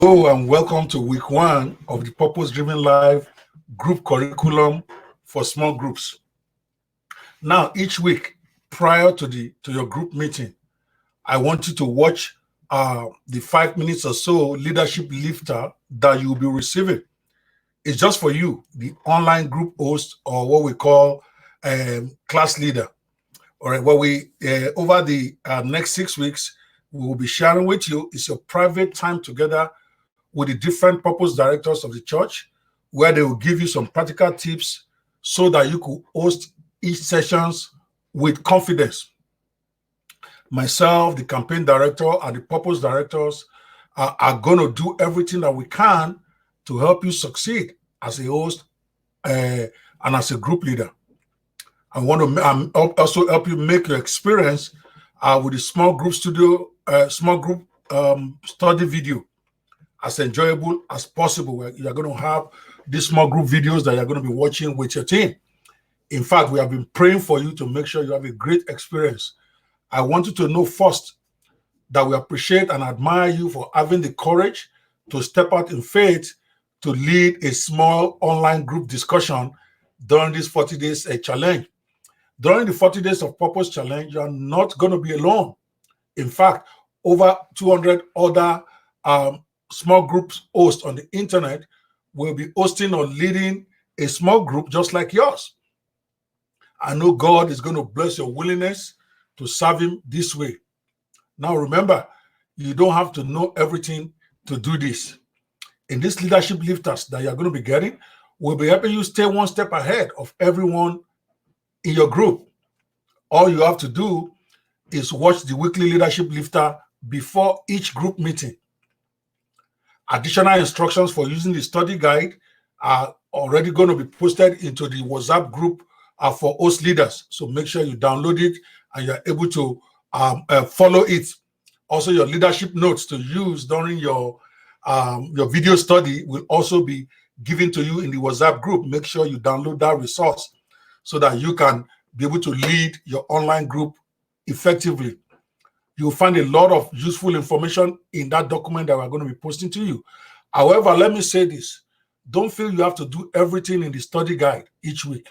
Hello and welcome to week one of the Purpose Driven Life group curriculum for small groups. Now, each week prior to your group meeting, I want you to watch the 5 minutes or so leadership lifter that you'll be receiving. It's just for you, the online group host, or what we call class leader. All right, what we over the next 6 weeks we will be sharing with you is your private time together with the different purpose directors of the church, where they will give you some practical tips so that you could host each sessions with confidence. Myself, the campaign director, and the purpose directors are going to do everything that we can to help you succeed as a host and as a group leader. I want to also help you make your experience with the small group study video as enjoyable as possible. You're going to have these small group videos that you're going to be watching with your team. In fact, we have been praying for you to make sure you have a great experience. I want you to know first that we appreciate and admire you for having the courage to step out in faith to lead a small online group discussion during this 40 days challenge. During the 40 days of Purpose Challenge, you are not going to be alone. In fact, over 200 other small groups hosts on the internet will be hosting or leading a small group just like yours. I know God is going to bless your willingness to serve Him this way. Now, remember, you don't have to know everything to do this. In these leadership lifters that you're going to be getting, we'll be helping you stay one step ahead of everyone in your group. All you have to do is watch the weekly leadership lifter before each group meeting. Additional instructions for using the study guide are already going to be posted into the WhatsApp group for host leaders. So make sure you download it and you're able to follow it. Also, your leadership notes to use during your video study will also be given to you in the WhatsApp group. Make sure you download that resource so that you can be able to lead your online group effectively. You'll find a lot of useful information in that document that we're going to be posting to you. However, let me say this. Don't feel you have to do everything in the study guide each week.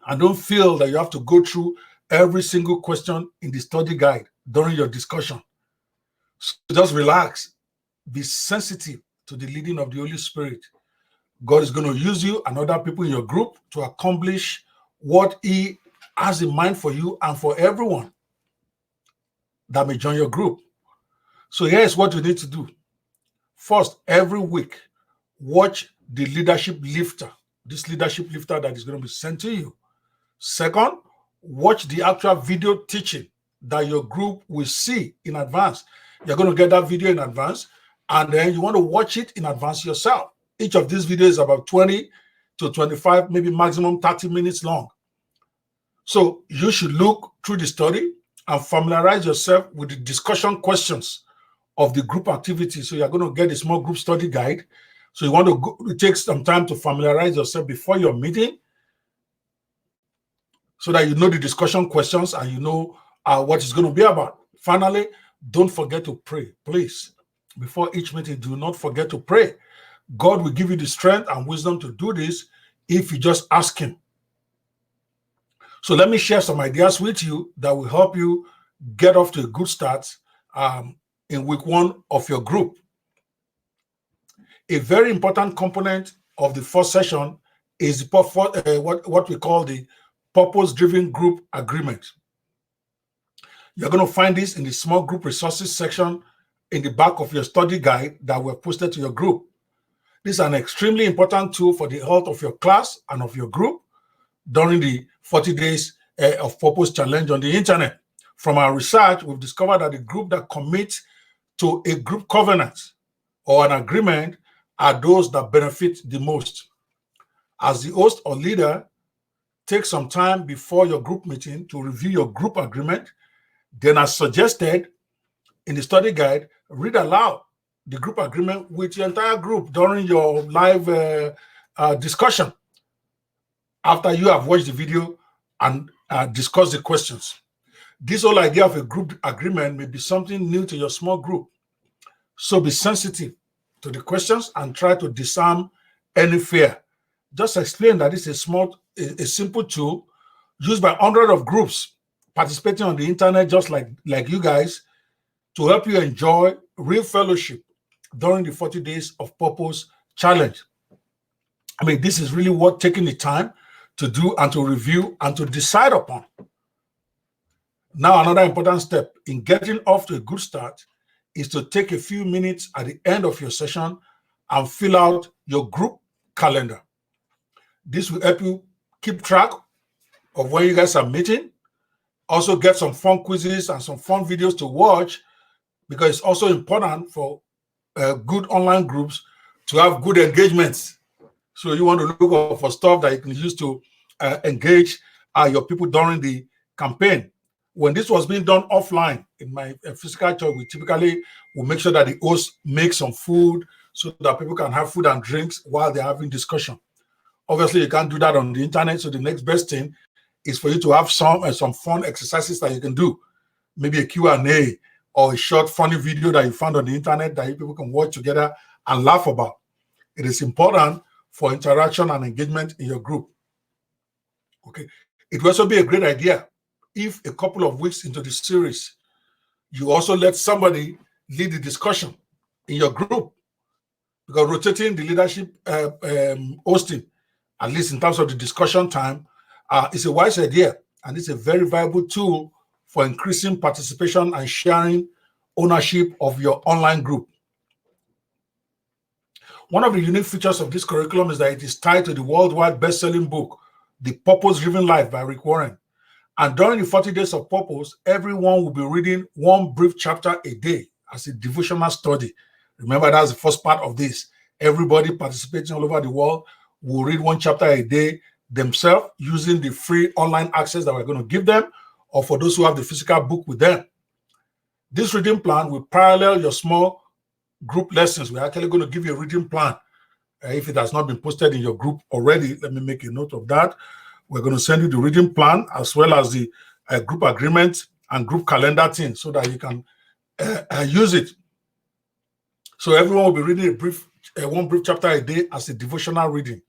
And don't feel that you have to go through every single question in the study guide during your discussion. So just relax. Be sensitive to the leading of the Holy Spirit. God is going to use you and other people in your group to accomplish what He has in mind for you and for everyone that may join your group. So here's what you need to do. First, every week, watch the leadership lifter, this leadership lifter that is going to be sent to you. Second, watch the actual video teaching that your group will see in advance. You're going to get that video in advance, and then you want to watch it in advance yourself. Each of these videos is about 20 to 25, maybe maximum 30 minutes long. So you should look through the study and familiarize yourself with the discussion questions of the group activity. So you're going to get a small group study guide. So you want to take some time to familiarize yourself before your meeting so that you know the discussion questions and you know what it's going to be about. Finally, don't forget to pray. Please, before each meeting, do not forget to pray. God will give you the strength and wisdom to do this if you just ask Him. So let me share some ideas with you that will help you get off to a good start in week one of your group. A very important component of the first session is what we call the purpose-driven group agreement. You're going to find this in the small group resources section in the back of your study guide that were posted to your group. This is an extremely important tool for the health of your class and of your group during the 40 days of Purpose Challenge on the internet. From our research, we've discovered that the group that commits to a group covenant or an agreement are those that benefit the most. As the host or leader, take some time before your group meeting to review your group agreement. Then, as suggested in the study guide, read aloud the group agreement with your entire group during your live discussion after you have watched the video and discussed the questions. This whole idea of a group agreement may be something new to your small group. So be sensitive to the questions and try to disarm any fear. Just explain that it's a simple tool used by hundreds of groups participating on the internet, just like you guys, to help you enjoy real fellowship during the 40 Days of Purpose challenge. I mean, this is really worth taking the time to do and to review and to decide upon. Now, another important step in getting off to a good start is to take a few minutes at the end of your session and fill out your group calendar. This will help you keep track of when you guys are meeting. Also get some fun quizzes and some fun videos to watch, because it's also important for good online groups to have good engagements. So you want to look for stuff that you can use to engage your people during the campaign. When this was being done offline in my physical church, we typically will make sure that the host makes some food so that people can have food and drinks while they're having discussion. Obviously, you can't do that on the internet. So the next best thing is for you to have some fun exercises that you can do. Maybe a Q&A or a short funny video that you found on the internet that you people can watch together and laugh about. It is important for interaction and engagement in your group. Okay. It will also be a great idea if a couple of weeks into the series, you also let somebody lead the discussion in your group, because rotating the leadership hosting, at least in terms of the discussion time, is a wise idea, and it's a very viable tool for increasing participation and sharing ownership of your online group. One of the unique features of this curriculum is that it is tied to the worldwide best-selling book, The Purpose-Driven Life by Rick Warren. And during the 40 Days of Purpose, everyone will be reading one brief chapter a day as a devotional study. Remember, that's the first part of this. Everybody participating all over the world will read one chapter a day themselves using the free online access that we're going to give them, or for those who have the physical book with them. This reading plan will parallel your small group lessons. We're actually going to give you a reading plan. If it has not been posted in your group already, let me make a note of that. We're going to send you the reading plan as well as the group agreement and group calendar thing so that you can use it. So everyone will be reading one brief chapter a day as a devotional reading.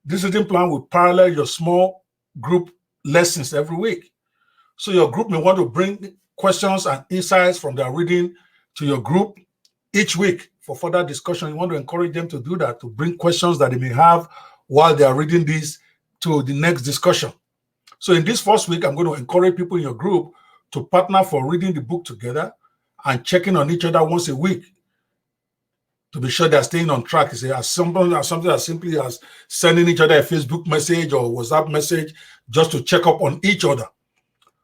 This reading plan will parallel your small group lessons every week. So your group may want to bring questions and insights from their reading to your group each week for further discussion. You want to encourage them to do that, to bring questions that they may have while they are reading this to the next discussion. So in this first week, I'm going to encourage people in your group to partner for reading the book together and checking on each other once a week to be sure they're staying on track. It's something as simply as sending each other a Facebook message or WhatsApp message just to check up on each other.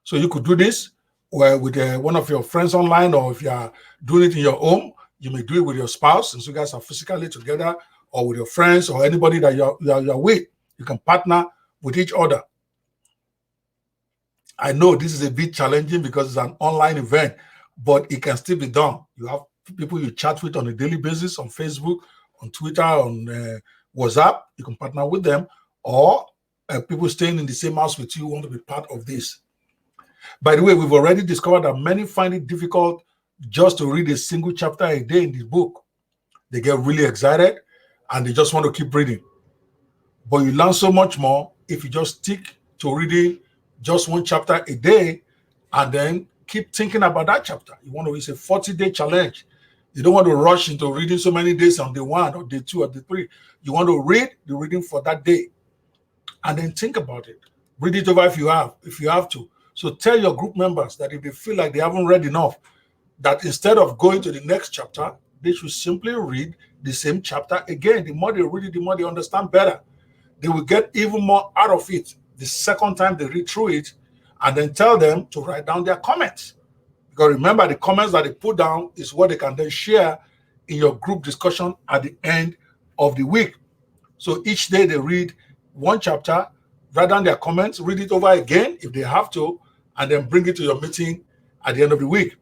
So you could do this with one of your friends online, or if you are doing it in your home, you may do it with your spouse, since you guys are physically together, or with your friends or anybody that you're with. You can partner with each other. I know this is a bit challenging because it's an online event, but it can still be done. You have people you chat with on a daily basis on Facebook, on Twitter, on WhatsApp. You can partner with them, or people staying in the same house with you want to be part of this. By the way, we've already discovered that many find it difficult just to read a single chapter a day in this book. They get really excited and they just want to keep reading. But you learn so much more if you just stick to reading just one chapter a day and then keep thinking about that chapter. It's a 40-day challenge. You don't want to rush into reading so many days on day 1 or day 2 or day 3. You want to read the reading for that day and then think about it. Read it over if you have to. So tell your group members that if they feel like they haven't read enough, that instead of going to the next chapter, they should simply read the same chapter again. The more they read it, the more they understand better. They will get even more out of it the second time they read through it, and then tell them to write down their comments. Because remember, the comments that they put down is what they can then share in your group discussion at the end of the week. So each day they read one chapter, write down their comments, read it over again if they have to, and then bring it to your meeting at the end of the week.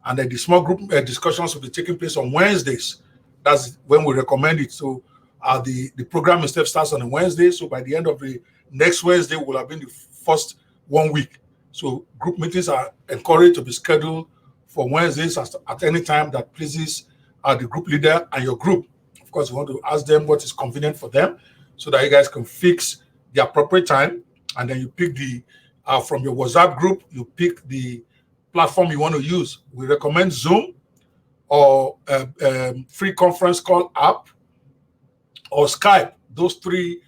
And then the small group discussions will be taking place on Wednesdays. That's when we recommend it. So the program itself starts on a Wednesday. So by the end of the next Wednesday will have been the first 1 week. So group meetings are encouraged to be scheduled for Wednesdays at any time that pleases the group leader and your group. Of course, you want to ask them what is convenient for them so that you guys can fix the appropriate time. And then you pick the, from your WhatsApp group, you pick the platform you want to use. We recommend Zoom or free conference call app or Skype. Those three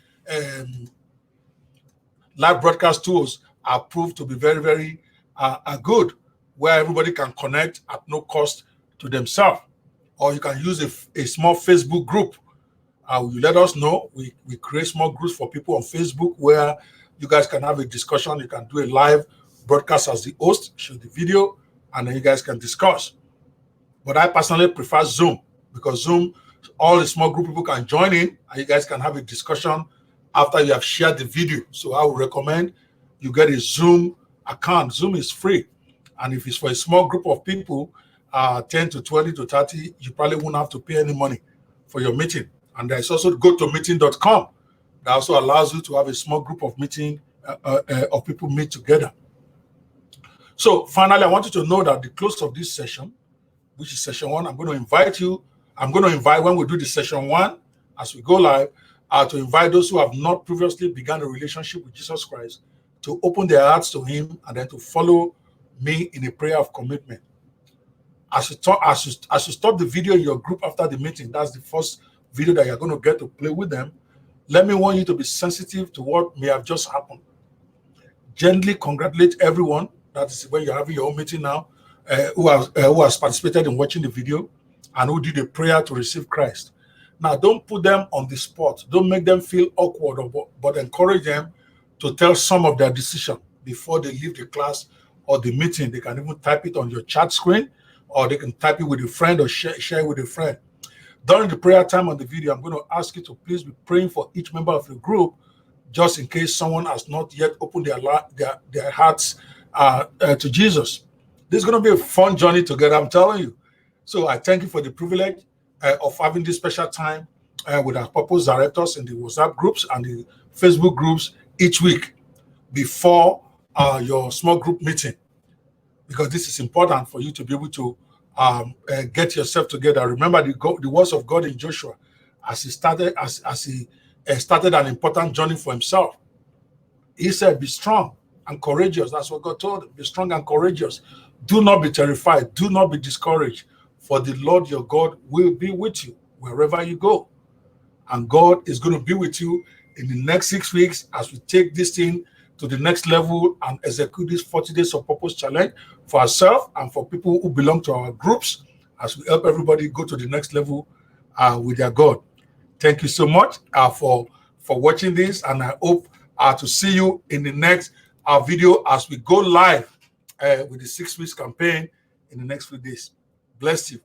live broadcast tools are proved to be very, very good, where everybody can connect at no cost to themselves. Or you can use a small Facebook group. You let us know. We create small groups for people on Facebook where you guys can have a discussion. You can do a live broadcast as the host, show the video, and then you guys can discuss. But I personally prefer Zoom, because Zoom, all the small group people can join in and you guys can have a discussion after you have shared the video. So I would recommend you get a Zoom account. Zoom is free. And if it's for a small group of people, 10 to 20 to 30, you probably won't have to pay any money for your meeting. And there's also GoToMeeting.com that also allows you to have a small group of meeting of people meet together. So finally, I want you to know that the close of this session, which is session 1, I'm going to invite when we do the session 1, as we go live, to invite those who have not previously begun a relationship with Jesus Christ to open their hearts to him and then to follow me in a prayer of commitment. As you stop the video in your group after the meeting, that's the first video that you're going to get to play with them. Let me want you to be sensitive to what may have just happened. Gently congratulate everyone. That is when you're having your own meeting now, who has participated in watching the video and who did a prayer to receive Christ. Now, don't put them on the spot. Don't make them feel awkward, but encourage them to tell some of their decision before they leave the class or the meeting. They can even type it on your chat screen, or they can type it with a friend or share it with a friend. During the prayer time on the video, I'm going to ask you to please be praying for each member of the group, just in case someone has not yet opened their hearts to Jesus. This is going to be a fun journey together, I'm telling you. So I thank you for the privilege of having this special time with our purpose directors in the WhatsApp groups and the Facebook groups each week before your small group meeting, because this is important for you to be able to get yourself together. Remember the words of God in Joshua as he started an important journey for himself. He said, be strong and courageous. That's what God told him. Be strong and courageous. Do not be terrified. Do not be discouraged. For the Lord your God will be with you wherever you go. And God is going to be with you in the next 6 weeks as we take this thing to the next level and execute this 40 Days of Purpose challenge for ourselves and for people who belong to our groups, as we help everybody go to the next level with their God. Thank you so much for watching this, and I hope to see you in the next video as we go live with the 6 weeks campaign in the next few days. Bless you.